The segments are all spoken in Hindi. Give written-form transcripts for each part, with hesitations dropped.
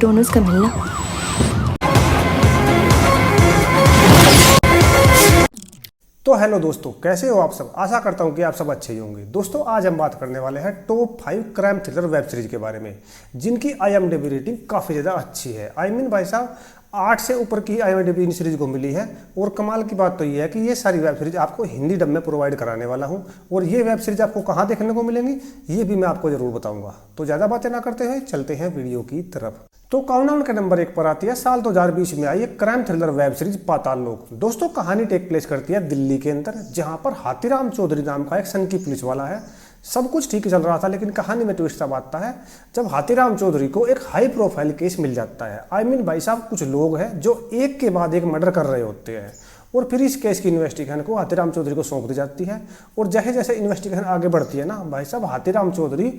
डोनर्स का मिलना। तो हेलो दोस्तों, कैसे हो आप सब। आशा करता हूँ कि आप सब अच्छे ही होंगे। दोस्तों आज हम बात करने वाले हैं top 5 crime thriller web series के बारे में, जिनकी IMDb रेटिंग काफ़ी ज़्यादा अच्छी है। भाई साहब 8 से ऊपर की IMDb इन सीरीज को मिली है। और कमाल की बात तो ये है कि ये सारी वेब सीरीज आपको हिंदी डब में प्रोवाइड कराने वाला हूँ। और ये वेब सीरीज आपको कहाँ देखने को मिलेंगी ये भी मैं आपको ज़रूर बताऊँगा। तो ज़्यादा बातें ना करते हुए चलते हैं वीडियो की तरफ। तो काउंटडाउन के नंबर 1 पर आती है साल 2020 में आई एक क्राइम थ्रिलर वेब सीरीज पाताल लोक। दोस्तों कहानी टेक प्लेस करती है दिल्ली के अंदर, जहां पर हाथीराम चौधरी नाम का एक सनकी पुलिस वाला है। सब कुछ ठीक चल रहा था, लेकिन कहानी में ट्विस्ट तब आता है जब हाथीराम चौधरी को एक हाई प्रोफाइल केस मिल जाता है। भाई साहब कुछ लोग हैं जो एक के बाद एक मर्डर कर रहे होते हैं, और फिर इस केस की इन्वेस्टिगेशन को हाथीराम चौधरी को सौंप दी जाती है। और जैसे जैसे इन्वेस्टिगेशन आगे बढ़ती है ना भाई साहब, हाथीराम चौधरी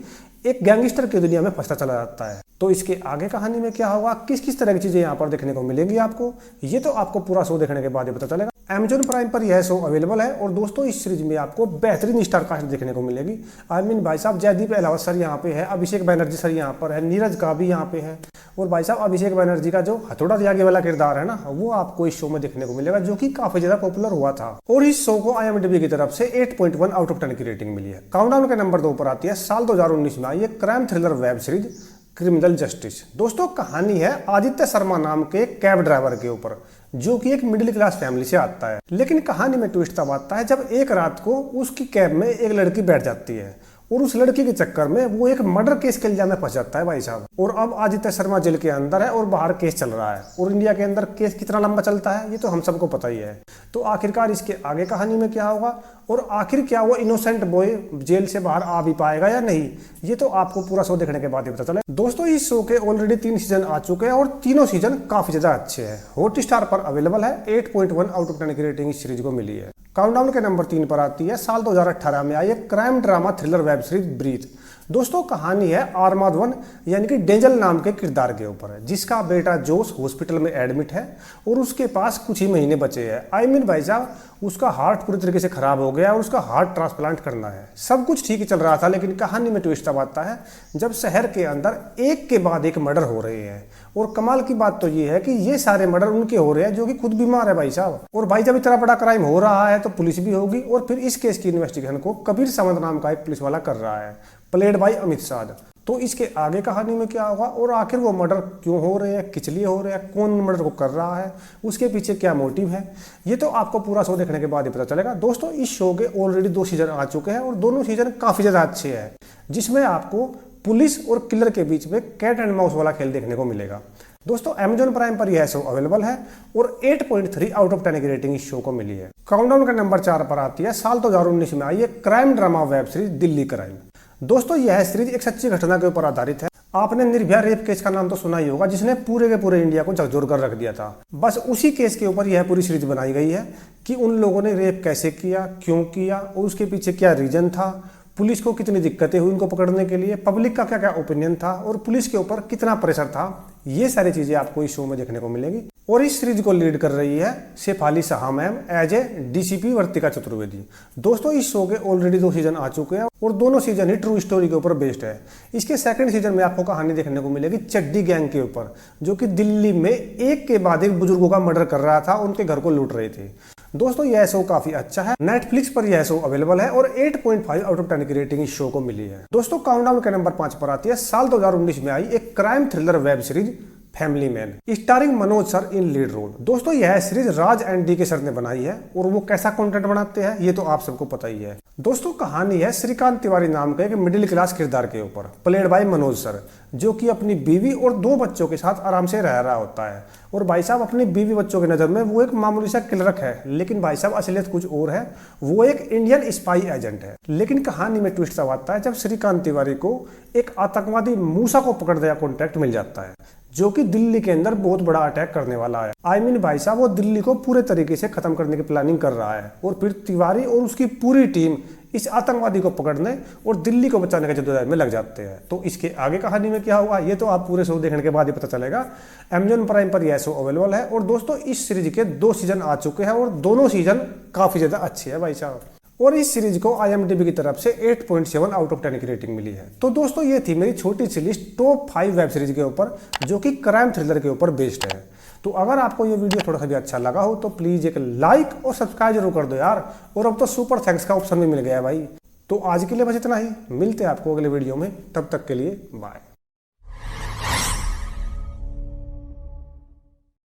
एक गैंगस्टर की दुनिया में फंसता चला जाता है। तो इसके आगे कहानी में क्या होगा, किस किस तरह की चीजें यहाँ पर देखने को मिलेंगी आपको, ये तो आपको पूरा शो देखने के बाद ही पता चलेगा। Amazon प्राइम पर यह शो अवेलेबल है। और दोस्तों इस सीरीज में आपको बेहतरीन स्टार कास्ट देखने को मिलेगी। भाई साहब जयदीप अहलावत सर यहाँ पे है, अभिषेक बनर्जी सर यहाँ पर है, नीरज का भी यहाँ पे है। और भाई साहब अभिषेक बनर्जी का जो हथौड़ा त्यागी वाला किरदार है ना, वो आपको इस शो में देखने को मिलेगा, जो कि काफी ज्यादा पॉपुलर हुआ था। और इस शो को IMDb की तरफ से 8.1 आउट ऑफ 10 की रेटिंग मिली है। काउंटडाउन के नंबर 2 पर आती है साल 2019 में आई एक crime thriller web series criminal justice. दोस्तों कहानी है आदित्य शर्मा नाम के कैब ड्राइवर के ऊपर, जो कि एक मिडिल क्लास फैमिली से आता है। लेकिन कहानी में ट्विस्ट तब आता है जब एक रात को उसकी कैब में एक लड़की बैठ जाती है, और उस लड़की के चक्कर में वो एक मर्डर केस के इल्जाम में फंस जाता है भाई साहब। और अब आदित्य शर्मा जेल के अंदर है और बाहर केस चल रहा है। और इंडिया के अंदर केस कितना लंबा चलता है ये तो हम सबको पता ही है। तो आखिरकार इसके आगे कहानी में क्या होगा, और आखिर क्या वो इनोसेंट बॉय जेल से बाहर आ भी पाएगा या नहीं, ये तो आपको पूरा शो देखने के बाद ही पता चले। दोस्तों इस शो के ऑलरेडी 3 सीजन आ चुके हैं, और तीनों सीजन काफी ज्यादा अच्छे हैं। हॉटस्टार पर अवेलेबल है। 8.1 आउट ऑफ 10 की रेटिंग इस सीरीज को मिली है। काउंटडाउन के नंबर 3 पर आती है साल 2018 में आई एक crime drama thriller web series breathe. दोस्तों कहानी है आरमाद वन यानी कि डेंजल नाम के किरदार के ऊपर है, जिसका बेटा जोश हॉस्पिटल में एडमिट है और उसके पास कुछ ही महीने बचे हैं। भाई साहब उसका हार्ट पूरी तरीके से खराब हो गया और उसका हार्ट ट्रांसप्लांट करना है। सब कुछ ठीक ही चल रहा था, लेकिन कहानी में ट्विस्ट तब आता है जब शहर के अंदर एक के बाद एक मर्डर हो रहे हैं। और कमाल की बात तो ये है कि ये सारे मर्डर उनके हो रहे हैं जो कि खुद बीमार है भाई साहब। और भाई जब इतना बड़ा क्राइम हो रहा है तो पुलिस भी होगी, और फिर इस केस की इन्वेस्टिगेशन को कबीर सावंत नाम का एक पुलिस वाला कर रहा है, प्लेड बाय अमित शाह। तो इसके आगे कहानी में क्या होगा, और आखिर वो मर्डर क्यों हो रहे हैं, किस लिए हो रहे हैं, कौन मर्डर को कर रहा है, उसके पीछे क्या मोटिव है, ये तो आपको पूरा शो देखने के बाद ही पता चलेगा। दोस्तों इस शो के ऑलरेडी 2 सीजन आ चुके हैं, और दोनों सीजन काफी ज्यादा अच्छे हैं, जिसमें आपको पुलिस और किलर के बीच में कैट एंड माउस वाला खेल देखने को मिलेगा। दोस्तों Amazon प्राइम पर यह शो अवेलेबल है, और 8.3 आउट ऑफ 10 की रेटिंग इस शो को मिली है। काउंटडाउन का नंबर 4 पर आती है साल 2019 में आई एक crime drama web series Delhi crime. दोस्तों यह सीरीज एक सच्ची घटना के ऊपर आधारित है। आपने निर्भया रेप केस का नाम तो सुना ही होगा, जिसने पूरे के पूरे इंडिया को झकझोर कर रख दिया था। बस उसी केस के ऊपर यह पूरी सीरीज बनाई गई है कि उन लोगों ने रेप कैसे किया, क्यों किया, और उसके पीछे क्या रीजन था, पुलिस को कितनी दिक्कतें हुई उनको पकड़ने के लिए, पब्लिक का क्या क्या ओपिनियन था, और पुलिस के ऊपर कितना प्रेशर था। ये सारी चीजें आपको इस शो में देखने को मिलेगी। और इस सीरीज को लीड कर रही है Shefali Shah ma'am as a DCP Vartika Chaturvedi. दोस्तों इस शो के ऑलरेडी 2 सीजन आ चुके हैं, और दोनों सीजन ही ट्रू स्टोरी के ऊपर बेस्ड है। इसके सेकंड सीजन में आपको कहानी देखने को मिलेगी चड्डी गैंग के ऊपर, जो कि दिल्ली में एक के बाद एक बुजुर्गों का मर्डर कर रहा था, उनके घर को लूट रहे थे। दोस्तों यह शो काफी अच्छा है। नेटफ्लिक्स पर यह शो अवेलेबल है, और 8.5 आउट ऑफ 10 की रेटिंग इस शो को मिली है। दोस्तों काउंटडाउन के नंबर 5 पर आती है साल 2019 में आई एक crime thriller web series family man, starring Manoj sir in lead role. दोस्तों यह series Raj and DK sir ने बनाई है, और वो कैसा कंटेंट बनाते हैं ये तो आप सबको पता ही है। दोस्तों कहानी है श्रीकांत तिवारी नाम के एक मिडिल क्लास किरदार के ऊपर, प्लेड बाय मनोज सर, जो कि अपनी बीवी और 2 बच्चों के साथ आराम से रह रहा होता है। और भाई साहब अपनी बीवी बच्चों की नज़र में वो एक मामूली सा क्लर्क है, लेकिन भाई साहब असलियत कुछ और है, वो एक इंडियन स्पाई एजेंट है। लेकिन कहानी में ट्विस्ट तब आता है जब श्रीकांत तिवारी को एक आतंकवादी मूसा को पकड़ दिया कॉन्ट्रैक्ट मिल जाता है, जो कि दिल्ली के अंदर बहुत बड़ा अटैक करने वाला है। भाई साहब वो दिल्ली को पूरे तरीके से खत्म करने की प्लानिंग कर रहा है, और फिर तिवारी और उसकी पूरी टीम इस आतंकवादी को पकड़ने और दिल्ली को बचाने के जद्दोजहद में लग जाते हैं। तो इसके आगे कहानी में क्या होगा ये तो आप पूरे शो देखने के बाद ही पता चलेगा। Amazon प्राइम पर यह शो अवेलेबल है, और दोस्तों इस सीरीज के 2 सीजन आ चुके हैं, और दोनों सीजन काफी ज्यादा अच्छे हैं भाई साहब। और इस सीरीज को IMDb की तरफ से 8.7 आउट ऑफ 10 की रेटिंग मिली है। तो दोस्तों ये थी मेरी छोटी सी लिस्ट टॉप 5 वेब सीरीज के ऊपर जो कि क्राइम थ्रिलर के ऊपर बेस्ड है। तो अगर आपको ये वीडियो थोड़ा सा भी अच्छा लगा हो तो प्लीज एक लाइक और सब्सक्राइब जरूर कर दो यार। और अब तो सुपर थैंक्स का ऑप्शन भी मिल गया है भाई। तो आज के लिए बस इतना ही, मिलते हैं आपको अगले वीडियो में, तब तक के लिए बाय।